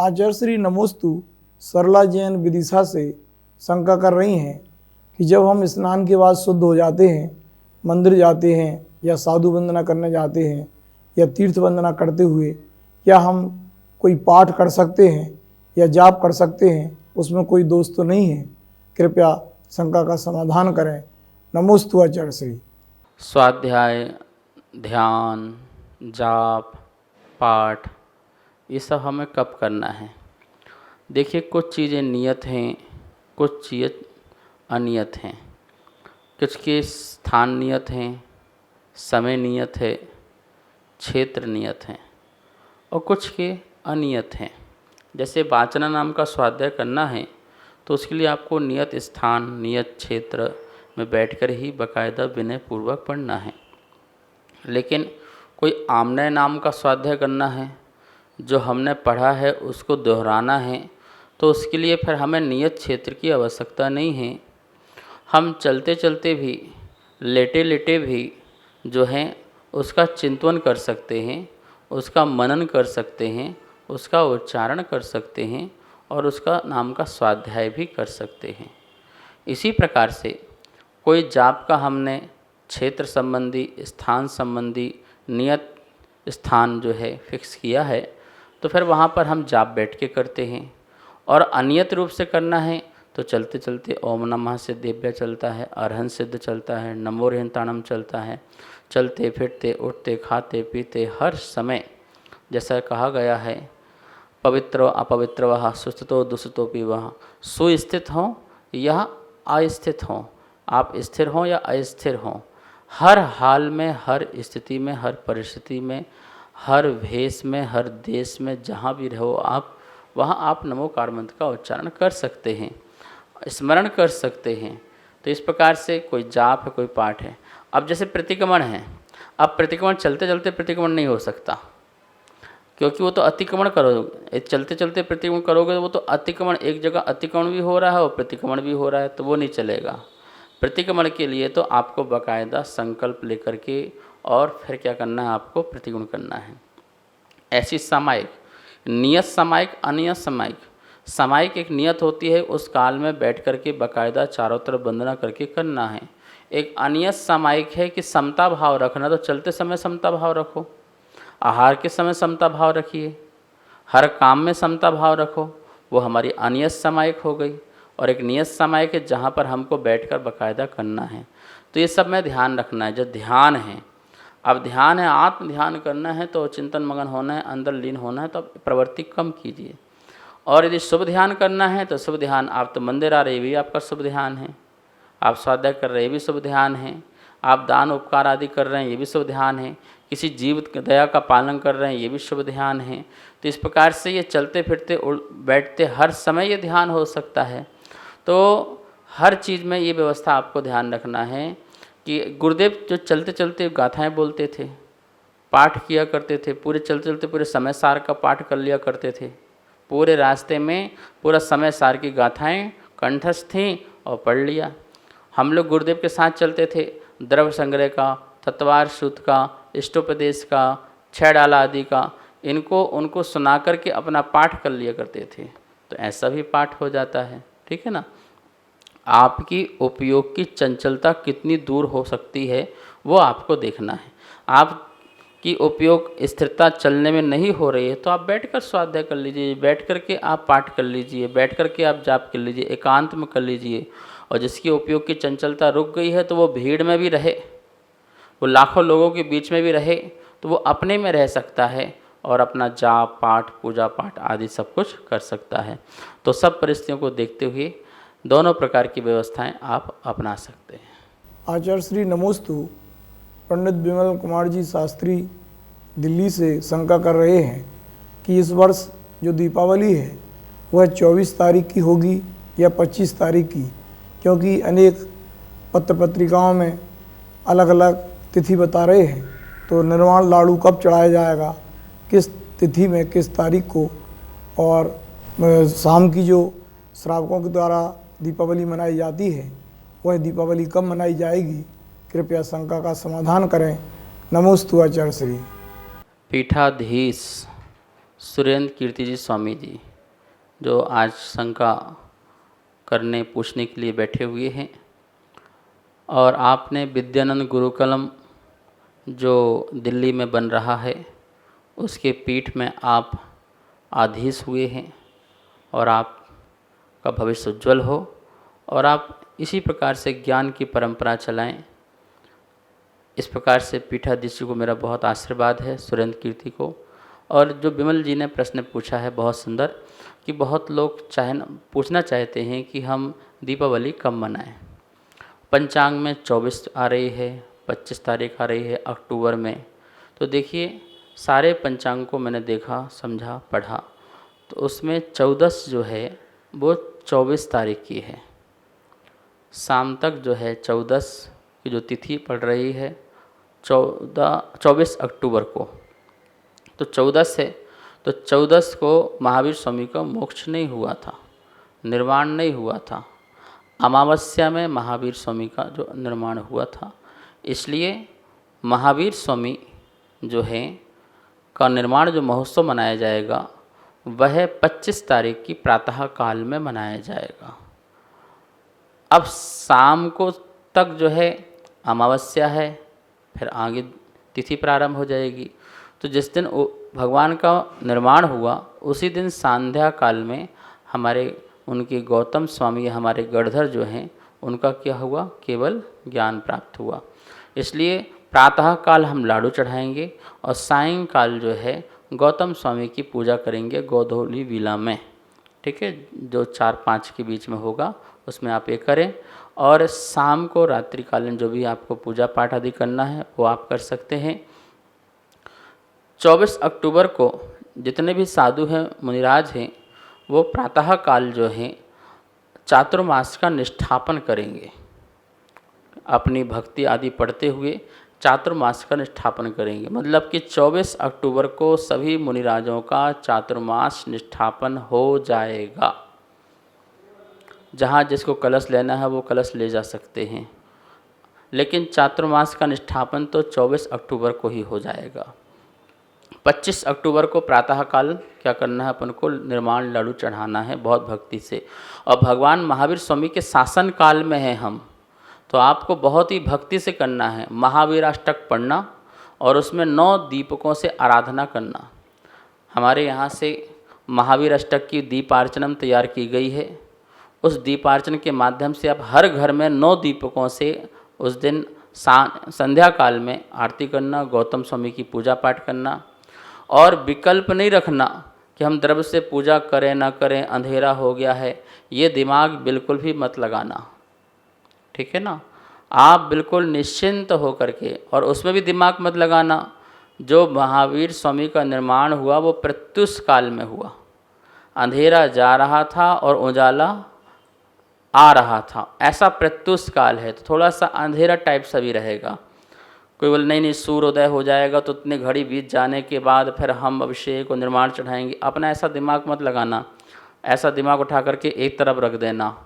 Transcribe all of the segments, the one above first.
आचार्य श्री नमोस्तु सरला जैन विदिशा से शंका कर रही हैं कि जब हम स्नान के बाद शुद्ध हो जाते हैं, मंदिर जाते हैं या साधु वंदना करने जाते हैं या तीर्थ वंदना करते हुए क्या हम कोई पाठ कर सकते हैं या जाप कर सकते हैं, उसमें कोई दोष तो नहीं है? कृपया शंका का समाधान करें। नमोस्तु आचार्य श्री। स्वाध्याय, ध्यान, जाप, पाठ ये सब हमें कब करना है? देखिए, कुछ चीज़ें नियत हैं, कुछ चीज़ें अनियत हैं। कुछ के स्थान नियत हैं, समय नियत है, क्षेत्र नियत हैं और कुछ के अनियत हैं। जैसे वाचना नाम का स्वाध्याय करना है तो उसके लिए आपको नियत स्थान, नियत क्षेत्र में बैठकर ही बाकायदा विनय पूर्वक पढ़ना है। लेकिन कोई आमनय नाम का स्वाध्याय करना है, जो हमने पढ़ा है उसको दोहराना है, तो उसके लिए फिर हमें नियत क्षेत्र की आवश्यकता नहीं है। हम चलते चलते भी, लेटे लेटे भी जो हैं उसका चिंतन कर सकते हैं, उसका मनन कर सकते हैं, उसका उच्चारण कर सकते हैं और उसका नाम का स्वाध्याय भी कर सकते हैं। इसी प्रकार से कोई जाप का हमने क्षेत्र संबंधी, स्थान संबंधी नियत स्थान जो है फिक्स किया है, तो फिर वहाँ पर हम जाप बैठ के करते हैं। और अनियत रूप से करना है तो चलते चलते ओम नमः सिद्धेभ्य चलता है, अरहंत सिद्ध चलता है, नमो रहंताणम चलता है। चलते फिरते, उठते, खाते पीते हर समय जैसा कहा गया है, पवित्र अपवित्र वह, सुस्थितो दुस्थितोपि वह, सुस्थित हों या अस्थित हों, आप स्थिर हों या अस्थिर हों, हर हाल में, हर स्थिति में, हर परिस्थिति में, हर भेष में, हर देश में, जहाँ भी रहो आप, वहाँ आप नमोकार मंत्र का उच्चारण कर सकते हैं, स्मरण कर सकते हैं। तो इस प्रकार से कोई जाप है, कोई पाठ है। अब जैसे प्रतिक्रमण है, अब प्रतिक्रमण चलते चलते प्रतिक्रमण नहीं हो सकता, क्योंकि वो तो अतिक्रमण करोगे, चलते चलते प्रतिक्रमण करोगे तो वो तो अतिक्रमण, एक जगह अतिक्रमण भी हो रहा है और प्रतिक्रमण भी हो रहा है, तो वो नहीं चलेगा। प्रतिक्रमण के लिए तो आपको बाकायदा संकल्प लेकर के और फिर क्या करना है, आपको प्रतिक्रमण करना है। ऐसी सामायिक, नियत सामायिक, अनियत सामायिक। सामायिक एक नियत होती है, उस काल में बैठ करके बाकायदा चारों तरफ वंदना करके करना है। एक अनियत सामायिक है कि समता भाव रखना, तो चलते समय समता भाव रखो, आहार के समय समता भाव रखिए, हर काम में समता भाव रखो, वो हमारी अनियत सामायिक हो गई। और एक नियत सामायिक है जहाँ पर हमको बैठकर बाकायदा करना है। तो ये सब में ध्यान रखना है। जो ध्यान है, अब ध्यान है, आत्म ध्यान करना है तो चिंतन मगन होना है, अंदर लीन होना है, तो आप प्रवृत्ति कम कीजिए। और यदि शुभ ध्यान करना है तो शुभ ध्यान, आप तो मंदिर आ रहे, ये भी आपका शुभ ध्यान है, आप स्वाध्याय कर रहे, ये भी शुभ ध्यान है, आप दान उपकार आदि कर रहे हैं, ये भी शुभ ध्यान है, किसी जीव दया का पालन कर रहे हैं, ये भी शुभ ध्यान है। तो इस प्रकार से ये चलते फिरते बैठते हर समय ये ध्यान हो सकता है। तो हर चीज़ में ये व्यवस्था आपको ध्यान रखना है कि गुरुदेव जो चलते चलते गाथाएं बोलते थे, पाठ किया करते थे, पूरे चलते चलते पूरे समय सार का पाठ कर लिया करते थे। पूरे रास्ते में पूरा समय सार की गाथाएं कंठस्थ थीं और पढ़ लिया। हम लोग गुरुदेव के साथ चलते थे, द्रव्य संग्रह का, तत्वार सूत का, इष्टोपदेश का, छह डाला आदि का, इनको उनको सुना करके अपना पाठ कर लिया करते थे। तो ऐसा भी पाठ हो जाता है, ठीक है ना। आपकी उपयोग की चंचलता कितनी दूर हो सकती है वो आपको देखना है। आपकी उपयोग स्थिरता चलने में नहीं हो रही है तो आप बैठकर स्वाध्याय कर लीजिए, बैठ कर के आप पाठ कर लीजिए, बैठ कर के आप जाप कर लीजिए, एकांत में कर लीजिए। और जिसकी उपयोग की चंचलता रुक गई है तो वो भीड़ में भी रहे, वो लाखों लोगों के बीच में भी रहे, तो वो अपने में रह सकता है और अपना जाप पाठ, पूजा पाठ आदि सब कुछ कर सकता है। तो सब परिस्थितियों को देखते हुए दोनों प्रकार की व्यवस्थाएं आप अपना सकते हैं। आचार्य श्री नमोस्तु पंडित विमल कुमार जी शास्त्री दिल्ली से शंका कर रहे हैं कि इस वर्ष जो दीपावली है वह 24 तारीख की होगी या 25 तारीख की, क्योंकि अनेक पत्र पत्रिकाओं में अलग अलग तिथि बता रहे हैं। तो निर्वाण लाडू कब चढ़ाया जाएगा, किस तिथि में, किस तारीख को, और शाम की जो श्रावकों के द्वारा दीपावली मनाई जाती है वह दीपावली कब मनाई जाएगी? कृपया शंका का समाधान करें। नमोस्तु आचार्य श्री। पीठाधीश सुरेंद्र कीर्ति जी स्वामी जी। जो आज शंका करने पूछने के लिए बैठे हुए हैं। और आपने विद्यानंद गुरुकुलम जो दिल्ली में बन रहा है उसके पीठ में आप आधीश हुए हैं और आपका भविष्य उज्जवल हो और आप इसी प्रकार से ज्ञान की परंपरा चलाएं। इस प्रकार से पीठाधीश जी को मेरा बहुत आशीर्वाद है, सुरेंद्र कीर्ति को। और जो विमल जी ने प्रश्न पूछा है बहुत सुंदर, कि बहुत लोग पूछना चाहते हैं कि हम दीपावली कब मनाएं। पंचांग में 24 आ रही है, 25 तारीख आ रही है अक्टूबर में। तो देखिए सारे पंचांग को मैंने देखा, समझा, पढ़ा, तो उसमें 14 जो है वो 24 तारीख की है। शाम तक जो है 14 की जो तिथि पड़ रही है 24 अक्टूबर को, तो 14 को महावीर स्वामी का मोक्ष नहीं हुआ था, निर्वाण नहीं हुआ था। अमावस्या में महावीर स्वामी का जो निर्माण हुआ था, इसलिए महावीर स्वामी जो है का निर्माण जो महोत्सव मनाया जाएगा वह 25 तारीख की प्रातः काल में मनाया जाएगा। अब शाम को तक जो है अमावस्या है, फिर आगे तिथि प्रारंभ हो जाएगी। तो जिस दिन भगवान का निर्माण हुआ उसी दिन संध्या काल में हमारे उनके गौतम स्वामी हमारे गणधर जो हैं उनका क्या हुआ, केवल ज्ञान प्राप्त हुआ। इसलिए प्रातः काल हम लाडू चढ़ाएंगे और सायंकाल जो है गौतम स्वामी की पूजा करेंगे गोधौली वीला में। ठीक है, जो 4-5 के बीच में होगा उसमें आप ये करें। और शाम को रात्रिकालीन जो भी आपको पूजा पाठ आदि करना है वो आप कर सकते हैं। 24 अक्टूबर को जितने भी साधु हैं, मुनिराज हैं, वो प्रातः काल जो हैं चातुर्मास का निष्ठापन करेंगे। अपनी भक्ति आदि पढ़ते हुए चातुर्मास का निष्ठापन करेंगे। मतलब कि 24 अक्टूबर को सभी मुनिराजों का चातुर्मास निष्ठापन हो जाएगा। जहाँ जिसको कलश लेना है वो कलश ले जा सकते हैं, लेकिन चातुर्मास का निष्ठापन तो 24 अक्टूबर को ही हो जाएगा। 25 अक्टूबर को प्रातःकाल क्या करना है, अपन को निर्माण लाडू चढ़ाना है बहुत भक्ति से। और भगवान महावीर स्वामी के शासन काल में है हम, तो आपको बहुत ही भक्ति से करना है। महावीराष्टक पढ़ना और उसमें 9 दीपकों से आराधना करना। हमारे यहाँ से महावीर अष्टक की दीपार्चनम तैयार की गई है। उस दीपार्चन के माध्यम से आप हर घर में 9 दीपकों से उस दिन संध्या काल में आरती करना, गौतम स्वामी की पूजा पाठ करना। और विकल्प नहीं रखना कि हम द्रव्य से पूजा करें ना करें, अंधेरा हो गया है, ये दिमाग बिल्कुल भी मत लगाना। ठीक है ना, आप बिल्कुल निश्चिंत हो करके, और उसमें भी दिमाग मत लगाना जो महावीर स्वामी का निर्माण हुआ वो प्रत्युष काल में हुआ। अंधेरा जा रहा था और उजाला आ रहा था, ऐसा प्रत्युष काल है, तो थोड़ा सा अंधेरा टाइप सा भी रहेगा। कोई बोले नहीं सूर्योदय हो जाएगा तो उतने घड़ी बीत जाने के बाद फिर हम अभिषेक और निर्माण चढ़ाएंगे। अपना ऐसा दिमाग मत लगाना, ऐसा दिमाग उठा करके एक तरफ रख देना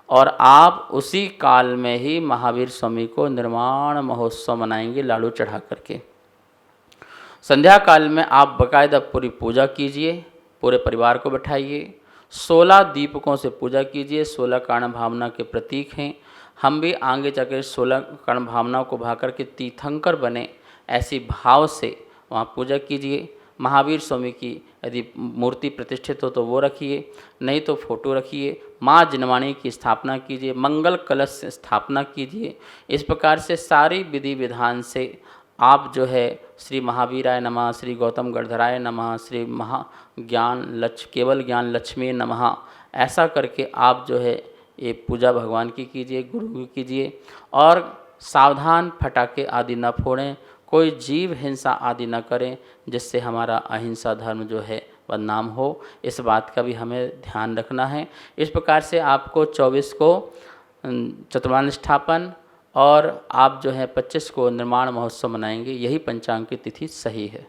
और आप उसी काल में ही महावीर स्वामी को निर्माण महोत्सव मनाएंगे लाडू चढ़ा करके। संध्या काल में आप बाकायदा पूरी पूजा कीजिए, पूरे परिवार को बैठाइए, 16 दीपकों से पूजा कीजिए। 16 कारण भावना के प्रतीक हैं। हम भी आगे जाकर 16 कारण भावनाओं को भा करके तीर्थंकर बने, ऐसी भाव से वहाँ पूजा कीजिए। महावीर स्वामी की यदि मूर्ति प्रतिष्ठित हो तो वो रखिए, नहीं तो फोटो रखिए। माँ जिनवाणी की स्थापना कीजिए, मंगल कलश से स्थापना कीजिए। इस प्रकार से सारी विधि विधान से आप जो है श्री महावीराय नमः, श्री गौतम गणधराय नमः, श्री केवल ज्ञान लक्ष्मी नमः, ऐसा करके आप जो है ये पूजा भगवान की कीजिए, गुरु की कीजिए। और सावधान, फटाके आदि न फोड़ें, कोई जीव हिंसा आदि न करें जिससे हमारा अहिंसा धर्म जो है बदनाम हो। इस बात का भी हमें ध्यान रखना है। इस प्रकार से आपको 24 को चतुर्मास निष्ठापन और आप जो है 25 को निर्माण महोत्सव मनाएंगे। यही पंचांग की तिथि सही है।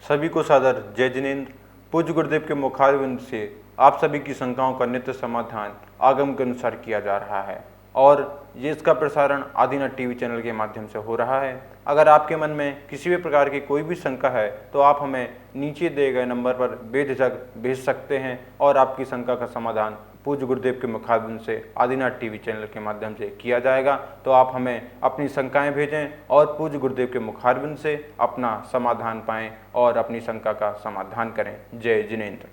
सभी को सादर जय जिनेंद्र। पूज्य गुरुदेव के मुखारविंद से आप सभी की शंकाओं का नित्य समाधान आगम के अनुसार किया जा रहा है। और ये इसका प्रसारण आदिनाथ टीवी चैनल के माध्यम से हो रहा है। अगर आपके मन में किसी भी प्रकार की कोई भी शंका है तो आप हमें नीचे दिए गए नंबर पर बेझिझक भेज सकते हैं और आपकी शंका का समाधान पूज्य गुरुदेव के मुखारबिंद से आदिनाथ टीवी चैनल के माध्यम से किया जाएगा। तो आप हमें अपनी शंकाएं भेजें और पूज्य गुरुदेव के मुखारबिंद से अपना समाधान पाएं और अपनी शंका का समाधान करें। जय जिनेंद्र।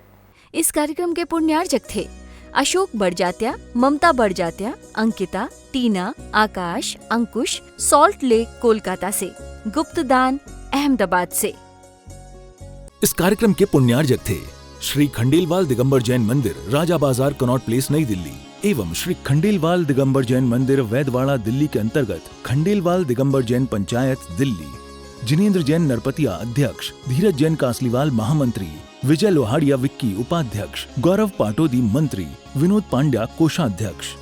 इस कार्यक्रम के पुण्यार्जक थे अशोक बड़जात्या, ममता बड़जात्या, अंकिता, टीना, आकाश, अंकुश, सॉल्ट लेक कोलकाता से, गुप्तदान अहमदाबाद से। इस कार्यक्रम के पुण्यार्जक थे श्री खंडेलवाल दिगंबर जैन मंदिर, राजा बाजार, कनॉट प्लेस, नई दिल्ली एवं श्री खंडेलवाल दिगंबर जैन मंदिर, वैदवाड़ा, दिल्ली के अंतर्गत खंडेलवाल दिगंबर जैन पंचायत, दिल्ली। जिनेंद्र जैन नरपतिया अध्यक्ष, धीरज जैन कासलीवाल महामंत्री, विजय लोहाड़िया विक्की उपाध्यक्ष, गौरव पाटोदी मंत्री, विनोद पांड्या कोषाध्यक्ष।